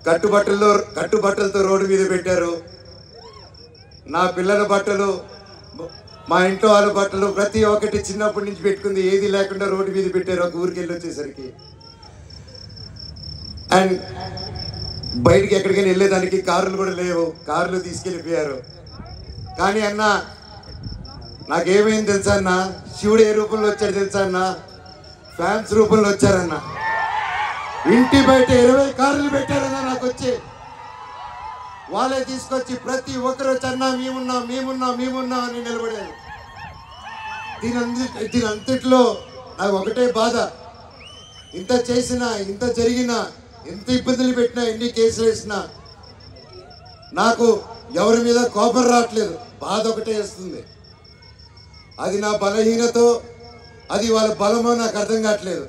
కట్టుబట్టలతో road మీద పెట్టారు. నా పిల్లల బట్టలు, మా ఇంట్లో వాళ్ళ బట్టలు ప్రతి ఒక్కటి చిన్నప్పటి నుంచి పెట్టుకుంది ఏది లేకుండా రోడ్డు మీద పెట్టారు. ఒక ఊరికి వెళ్ళి వచ్చేసరికి అండ్ బయటికి ఎక్కడికైనా వెళ్ళేదానికి కార్లు కూడా లేవు, కార్లు తీసుకెళ్ళిపోయారు. కానీ అన్న నాకేమైంది తెలుసా అన్న, శివుడు ఏ రూపంలో వచ్చాడు తెలుసా అన్న, ఫ్యాన్స్ రూపంలో వచ్చారన్న. ఇంటి బయట 20 కార్లు పెట్టారన్న నాకు వచ్చి. వాళ్ళే తీసుకొచ్చి ప్రతి ఒక్కరు వచ్చి అన్నా మేమున్నాం అని నిలబడారు. దీని అంతట్లో నాకు ఒకటే బాధ, ఇంత చేసినా, ఇంత జరిగినా, ఎంత ఇబ్బందులు పెట్టినా, ఎన్ని కేసులు వేసినా నాకు ఎవరి మీద కోపం రావట్లేదు, బాధ ఒకటే వేస్తుంది. అది నా బలహీనతో, అది వాళ్ళ బలమో నాకు అర్థం కావట్లేదు.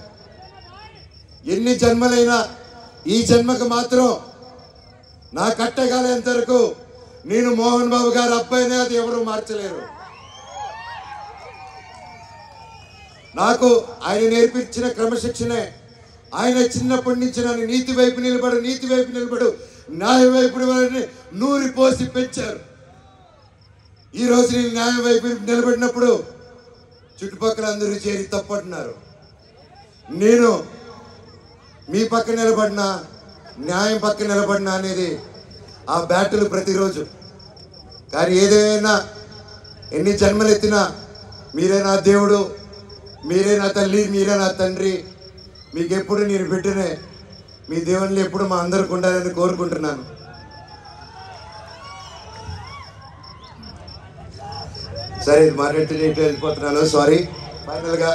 ఎన్ని జన్మలైనా ఈ జన్మకు మాత్రం నా కట్టగలేంత వరకు నేను మోహన్ బాబు గారి అబ్బాయినే, అది ఎవరు మార్చలేరు. నాకు ఆయన నేర్పించిన క్రమశిక్షణే, ఆయన చిన్నప్పటి నుంచి నన్ను నీతి వైపు నిలబడు, న్యాయం వైపు 100 పోసి పెంచారు. ఈరోజు నేను న్యాయం వైపు నిలబడినప్పుడు చుట్టుపక్కల అందరూ చేరి తప్పంటున్నారు. నేను మీ పక్క నిలబడినా, న్యాయం పక్క నిలబడినా అనేది ఆ బ్యాటిల్ ప్రతిరోజు. కానీ ఏదైనా ఎన్ని జన్మలు ఎత్తినా మీరే నా దేవుడు, మీరే నా తల్లి, మీరే నా తండ్రి. మీకు ఎప్పుడు నేను బిడ్డనే, మీ దేవుళ్ళు ఎప్పుడు మా అందరికి ఉండాలని కోరుకుంటున్నాను. సరే, ఇది మాట్లాడితే వెళ్ళిపోతున్నాను, సారీ. ఫైనల్గా